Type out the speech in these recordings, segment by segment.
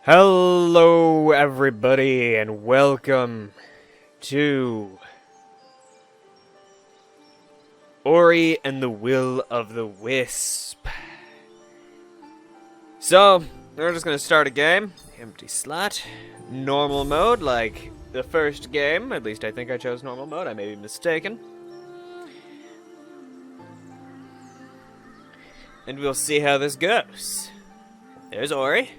Hello everybody and welcome to Ori and the Will of the Wisp. So, we're just gonna start a game. Empty slot. Normal mode like the first game. At least I think I chose normal mode. I may be mistaken. And we'll see how this goes. There's Ori.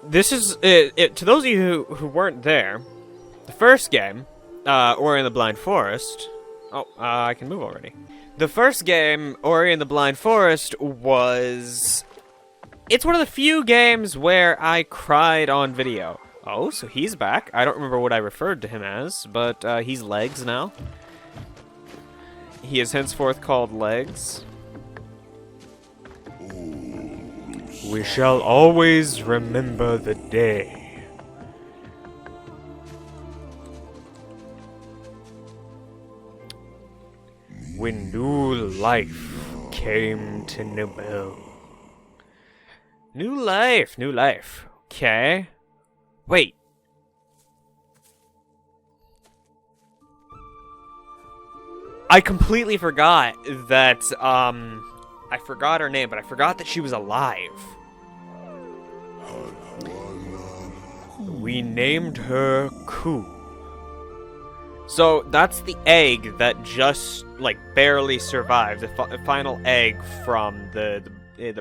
This is, to those of you who weren't there, the first game, Ori and the Blind Forest... Oh, I can move already. The first game, Ori and the Blind Forest, was... It's one of the few games where I cried on video. Oh, so he's back. I don't remember what I referred to him as, but he's Legs now. He is henceforth called Legs. We shall always remember the day when new life came to Nobel. New life. Okay. Wait. I completely forgot that, I forgot her name, but I forgot that she was alive. We named her Ku. So that's the egg that just like barely survived. The final egg from the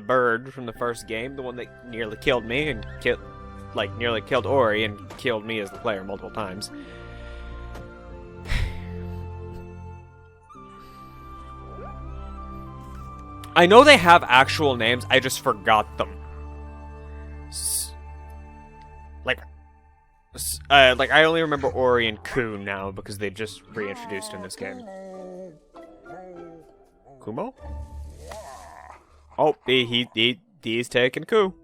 bird from the first game, the one that nearly killed me and nearly killed Ori and killed me as the player multiple times. I know they have actual names. I just forgot them. Like I only remember Ori and Ku now because they just reintroduced in this game. Gumo? Oh, he's taking Ku.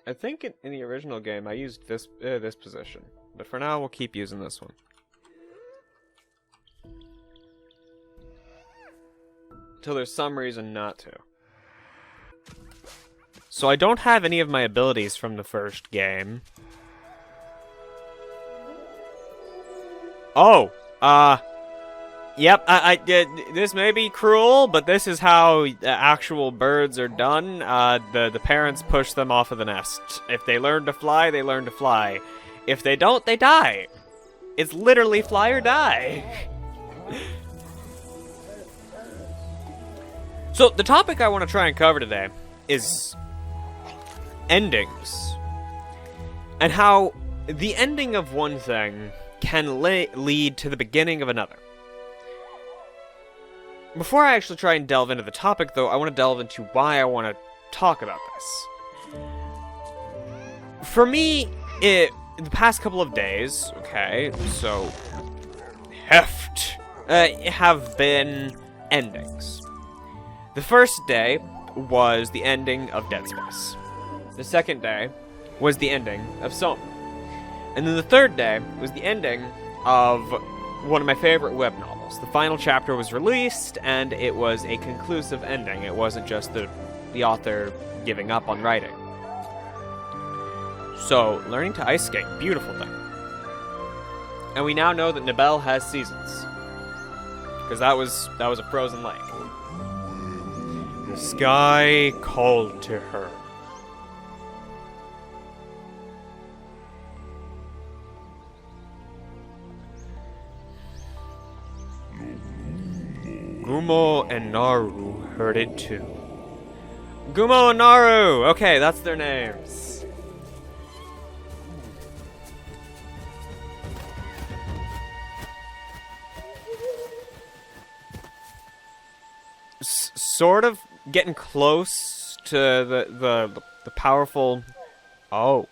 I think in the original game I used this position, but for now we'll keep using this one. Until there's some reason not to. So I don't have any of my abilities from the first game. Oh, yep, this may be cruel, but this is how actual birds are done. The parents push them off of the nest. If they learn to fly, they learn to fly. If they don't, they die. It's literally fly or die. So, the topic I want to try and cover today is endings. And how the ending of one thing can lead to the beginning of another. Before I actually try and delve into the topic, though, I want to delve into why I want to talk about this. For me, the past couple of days, okay, so have been endings. The first day was the ending of Dead Space. The second day was the ending of Soma. And then the third day was the ending of one of my favorite web novels. The final chapter was released, and it was a conclusive ending. It wasn't just the author giving up on writing. So, learning to ice skate, beautiful thing. And we now know that Nobel has seasons. Because that was a frozen lake. The sky called to her. Gumo and Naru heard it too. Gumo and Naru! Okay, that's their names. Sort of getting close to the powerful... Oh,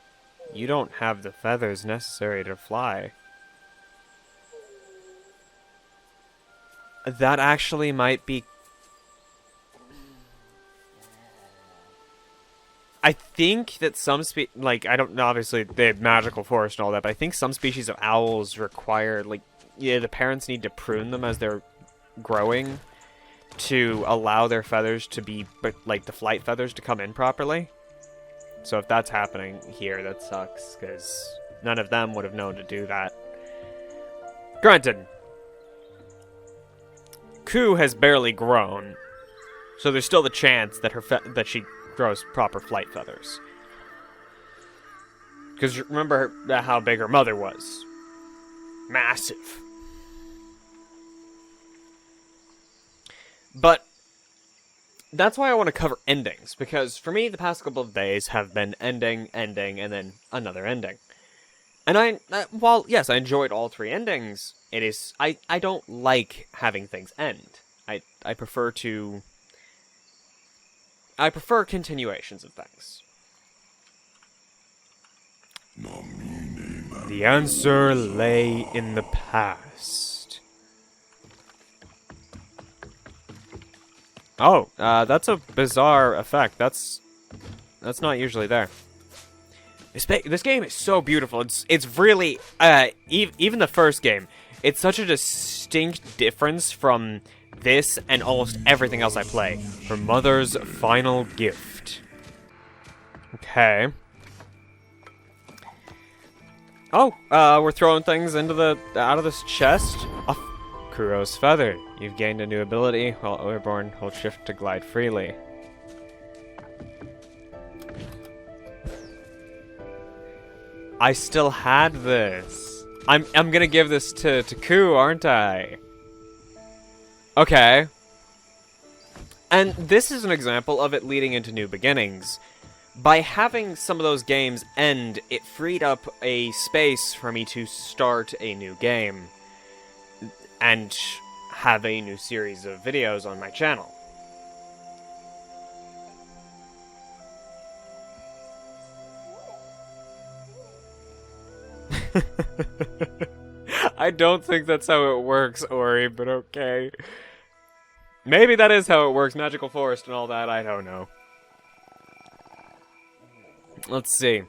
you don't have the feathers necessary to fly. That actually might be... I think that some I don't know, obviously, they have magical forest and all that, but I think some species of owls require, the parents need to prune them as they're growing to allow their feathers to be, like, the flight feathers to come in properly. So if that's happening here, that sucks, because none of them would have known to do that. Granted, Ku has barely grown, so there's still the chance that that she grows proper flight feathers. Because remember how big her mother was. Massive. But that's why I want to cover endings, because for me, the past couple of days have been ending, and then another ending. And while, yes, I enjoyed all three endings, I don't like having things end. I prefer continuations of things. The answer lay in the past. Oh, that's a bizarre effect. That's not usually there. This game is so beautiful. It's really even the first game. It's such a distinct difference from this and almost everything else I play. Her mother's final gift. Okay. Oh, we're throwing things out of this chest. Oh, Kuro's feather. You've gained a new ability. While airborne, hold shift to glide freely. I still had this. I'm gonna give this to Ku, aren't I? Okay. And this is an example of it leading into new beginnings. By having some of those games end, it freed up a space for me to start a new game and have a new series of videos on my channel. I don't think that's how it works, Ori, but okay. Maybe that is how it works, Magical Forest and all that, I don't know. Let's see.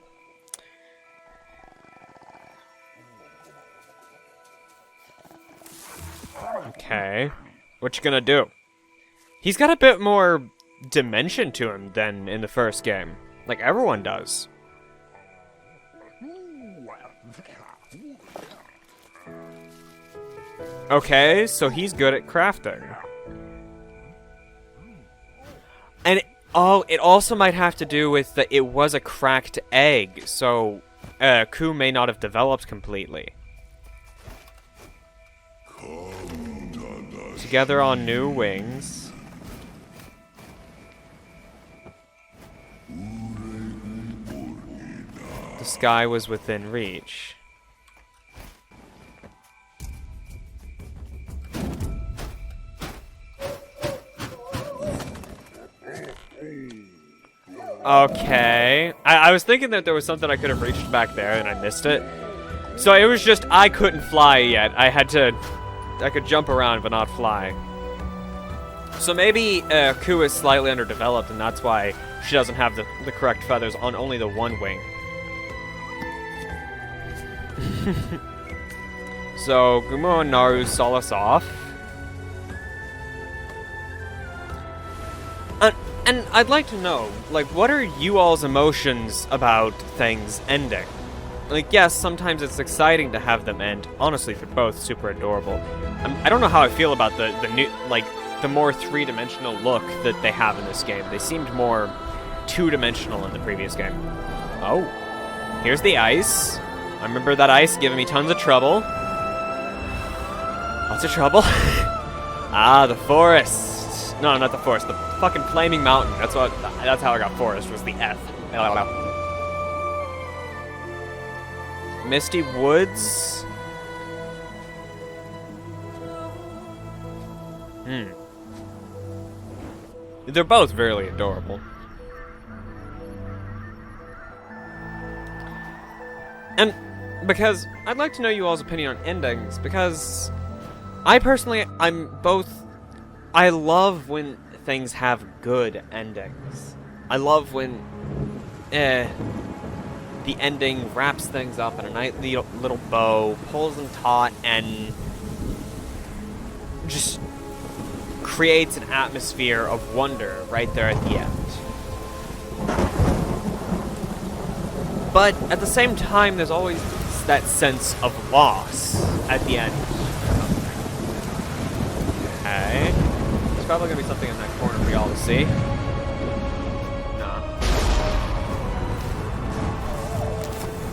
Okay. What you gonna do? He's got a bit more dimension to him than in the first game. Like everyone does. Okay, so he's good at crafting. And it also might have to do with that it was a cracked egg, so Ku may not have developed completely. Together on new wings. The sky was within reach. Okay. I was thinking that there was something I could have reached back there and I missed it. So it was just I couldn't fly yet. I could jump around but not fly. So maybe Ku is slightly underdeveloped and that's why she doesn't have the correct feathers on only the one wing. So Gumo and Naru saw us off. And I'd like to know, like, what are you all's emotions about things ending? Like, yes, sometimes it's exciting to have them end. Honestly, they're both super adorable. I don't know how I feel about the new, like, the more three-dimensional look that they have in this game. They seemed more two-dimensional in the previous game. Oh, here's the ice. I remember that ice giving me tons of trouble. Lots of trouble. Ah, the forest. No, not the forest. The fucking flaming mountain. That's how I got forest, was the F. Misty woods. They're both very adorable. And because I'd like to know you all's opinion on endings, because I personally, I love when things have good endings. I love when the ending wraps things up in a nice little bow, pulls them taut, and just creates an atmosphere of wonder right there at the end. But at the same time, there's always that sense of loss at the end. Okay. There's probably gonna be something in that corner for y'all to see. Nah.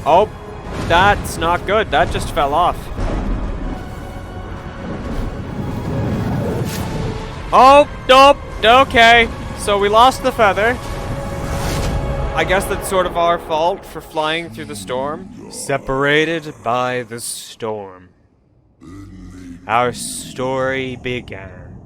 Oh, that's not good. That just fell off. Oh, nope. Okay. So we lost the feather. I guess that's sort of our fault for flying through the storm. Separated by the storm, our story began.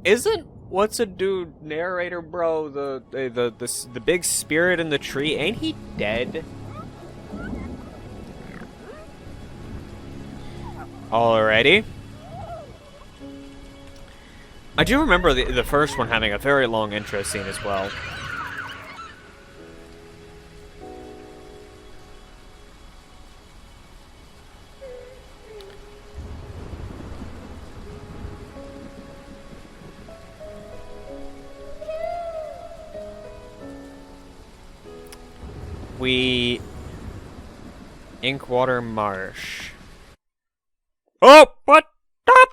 Isn't what's a dude narrator, bro? The big spirit in the tree. Ain't he dead? Alrighty. I do remember the first one having a very long intro scene as well. Inkwater Marsh. Oh, what? Stop!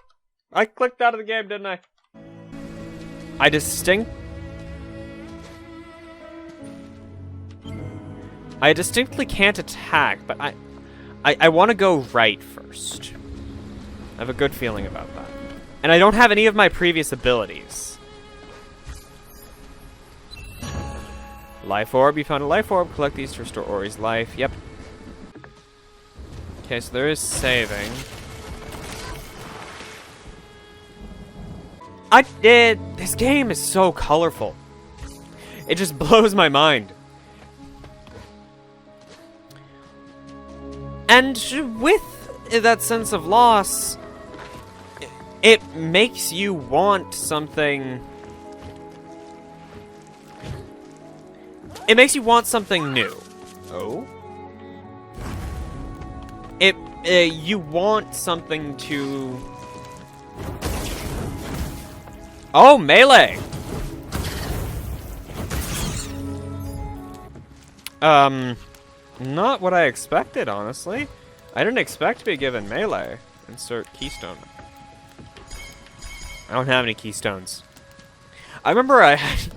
I clicked out of the game, didn't I? I distinctly can't attack, but I want to go right first. I have a good feeling about that. And I don't have any of my previous abilities. Life orb. You found a life orb. Collect these to restore Ori's life. Yep. Okay, so there is saving. This game is so colorful. It just blows my mind. And with that sense of loss, it makes you want something. It makes you want something new. Oh? You want something to... Oh, melee! Not what I expected, honestly. I didn't expect to be given melee. Insert keystone. I don't have any keystones. I remember I had...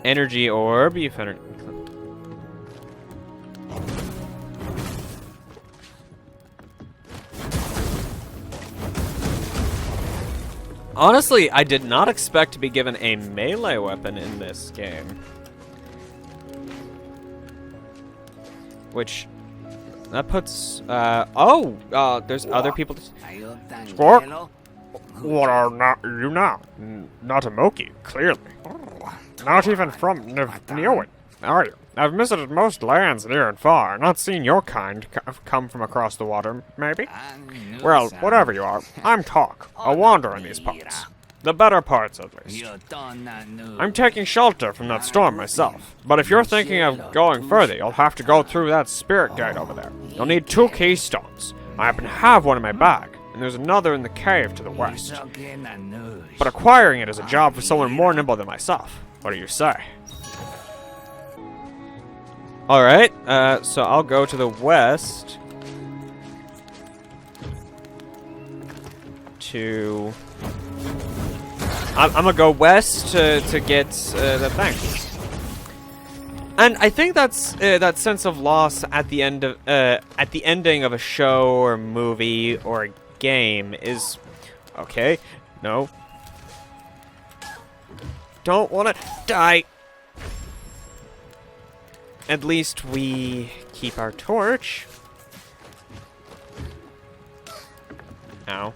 Energy orb. You found it. Honestly, I did not expect to be given a melee weapon in this game. Which, that puts, there's other people to... Squawk? What are not you now? Not a Moki, clearly. Not even from Neowin, are you? I've visited most lands near and far, not seen your kind come from across the water, maybe? Well, whatever you are, I'm Talk, a wanderer in these parts. The better parts, at least. I'm taking shelter from that storm myself, but if you're thinking of going further, you'll have to go through that spirit gate over there. You'll need 2 keystones. I happen to have one in my bag, and there's another in the cave to the west. But acquiring it is a job for someone more nimble than myself. What do you say? Alright, so I'll go to the west to... I'm gonna go west to get the thing. And I think that's that sense of loss at the end of at the ending of a show or movie or a game is okay. No, don't want to die. At least we keep our torch. Ow.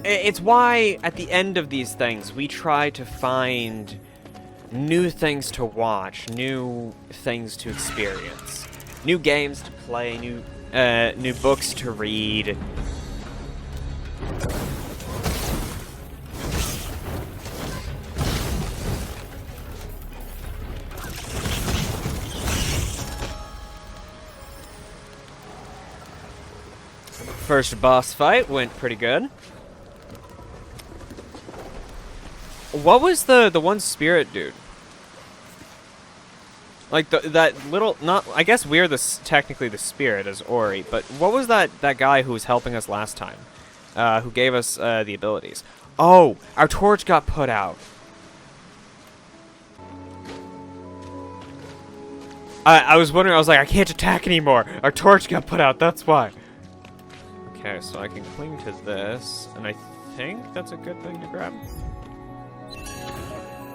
It's why, at the end of these things, we try to find new things to watch, new things to experience. new games to play, new books to read. First boss fight went pretty good. What was the one spirit dude? Like that little, not, I guess we're technically the spirit as Ori, but what was that guy who was helping us last time? Who gave us the abilities? Oh, our torch got put out. I was wondering, I was like, I can't attack anymore. Our torch got put out, that's why. Okay, so I can cling to this, and I think that's a good thing to grab.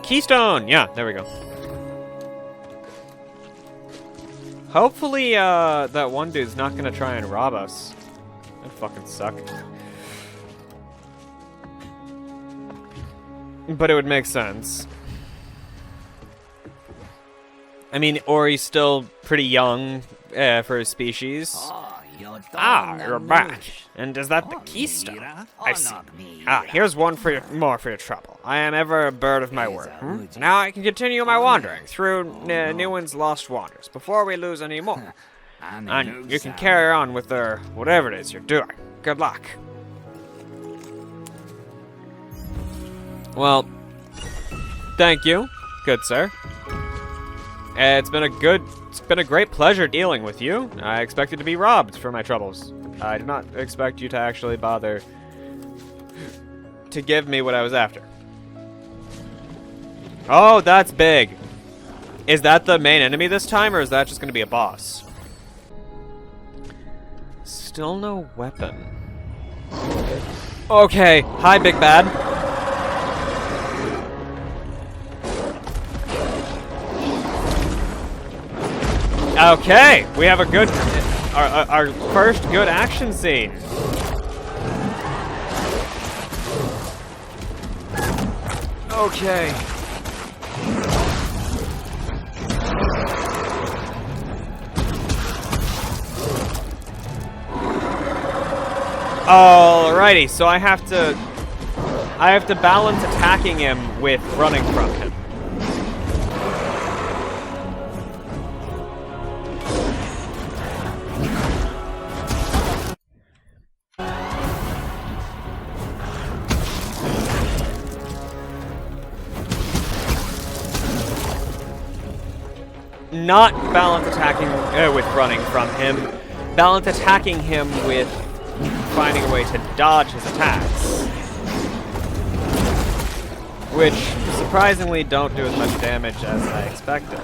Keystone! Yeah, there we go. Hopefully, that one dude's not gonna try and rob us. That'd fucking suck. But it would make sense. I mean, Ori's still pretty young for his species. Ah, you're back. And is that the keystone? I see. Ah, here's one more for your trouble. I am ever a bird of my word. Now I can continue my wandering through Newin's Lost Wonders before we lose any more. And you can carry on with whatever it is you're doing. Good luck. Well, thank you, good sir. It's been a great pleasure dealing with you. I expected to be robbed for my troubles. I did not expect you to actually bother to give me what I was after. Oh, that's big. Is that the main enemy this time, or is that just going to be a boss? Still no weapon. Okay, hi, big bad. Okay, we have a good, our first good action scene. Okay. Alrighty, so I have to balance attacking him with running from him. Not balance attacking with running from him. Balance attacking him with finding a way to dodge his attacks. Which, surprisingly, don't do as much damage as I expected.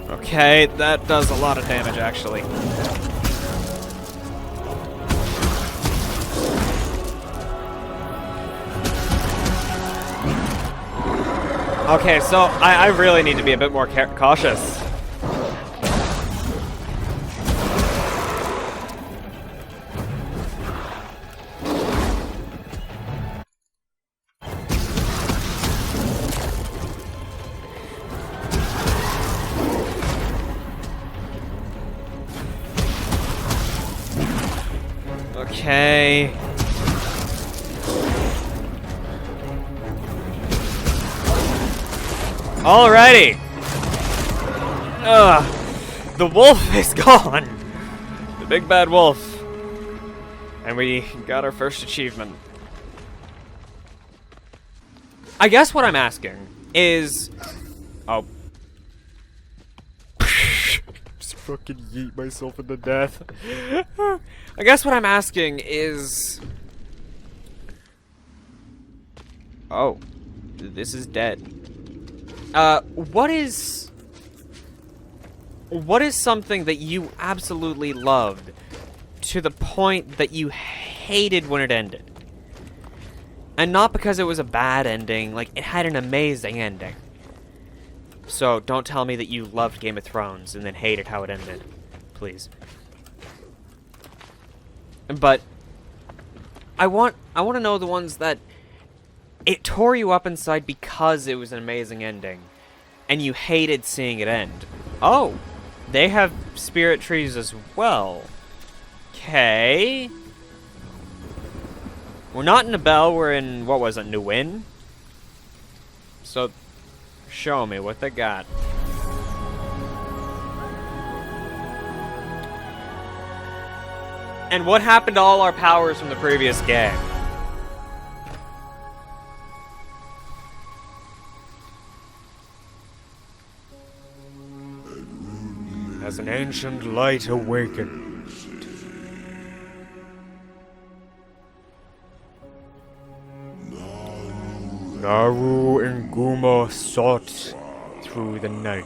Okay, that does a lot of damage, actually. Okay, so I really need to be a bit more cautious. Okay. Alrighty. The wolf is gone. The big bad wolf. And we got our first achievement. I guess what I'm asking is... Oh. Just fucking yeet myself into death. I guess what I'm asking is... Oh. This is dead. What is something that you absolutely loved to the point that you hated when it ended? And not because it was a bad ending, like, it had an amazing ending. So, don't tell me that you loved Game of Thrones and then hated how it ended. Please. But I want to know the ones that it tore you up inside because it was an amazing ending, and you hated seeing it end. Oh, they have spirit trees as well. Okay. We're not in Abel, we're in, what was it, New Win? So, show me what they got. And what happened to all our powers from the previous game? As an ancient light awakens, Naru and Gumo sought through the night.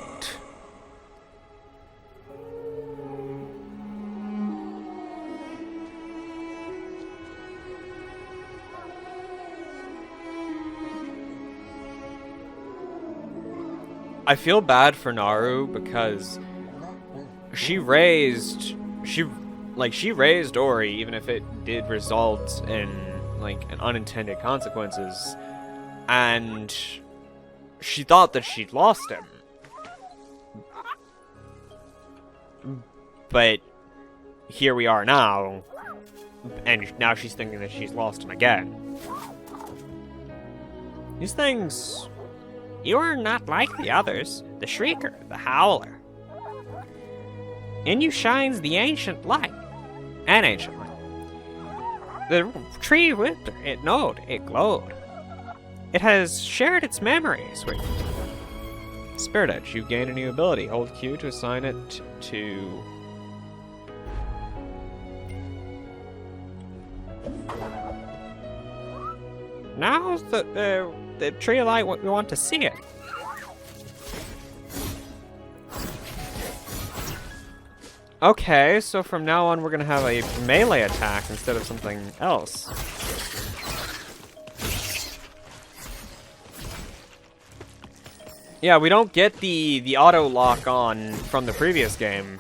I feel bad for Naru because she raised Ori, even if it did result in like an unintended consequences, and she thought that she'd lost him. But here we are now, and now she's thinking that she's lost him again. These things... You are not like the others, the Shrieker, the Howler. In you shines the ancient light, an ancient light. The tree whipped it knowed, it glowed. It has shared its memories with Spirit Edge. You've gained a new ability. Hold Q to assign it to... Now's the tree of light, we want to see it. Okay, so from now on we're gonna have a melee attack instead of something else. Yeah, we don't get the auto lock on from the previous game.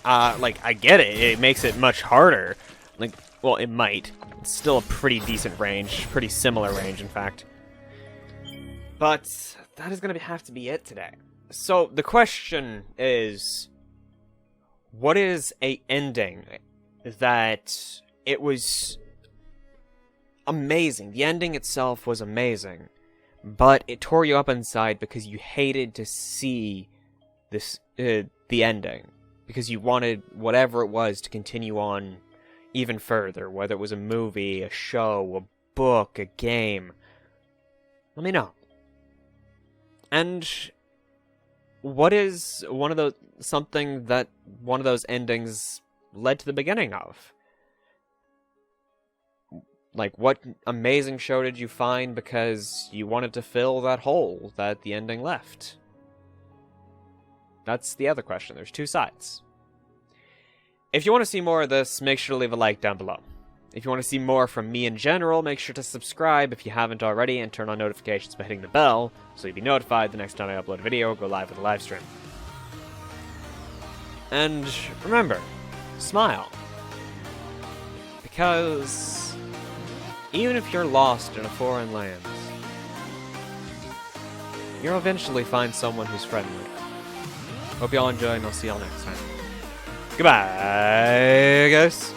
Like, I get it, it makes it much harder. Like, well, it might. It's still a pretty decent range, pretty similar range, in fact. But that is going to have to be it today. So the question is, what is a ending that it was amazing? The ending itself was amazing, but it tore you up inside because you hated to see this the ending, because you wanted whatever it was to continue on even further, whether it was a movie, a show, a book, a game. Let me know. And what is one of those something that one of those endings led to the beginning of? Like, what amazing show did you find because you wanted to fill that hole that the ending left? That's the other question. There's two sides. If you want to see more of this, make sure to leave a like down below. If you want to see more from me in general, make sure to subscribe if you haven't already, and turn on notifications by hitting the bell, so you'll be notified the next time I upload a video or go live with a live stream. And remember, smile. Because even if you're lost in a foreign land, you'll eventually find someone who's friendly. Hope y'all enjoy, and I'll see y'all next time. Goodbye, guys.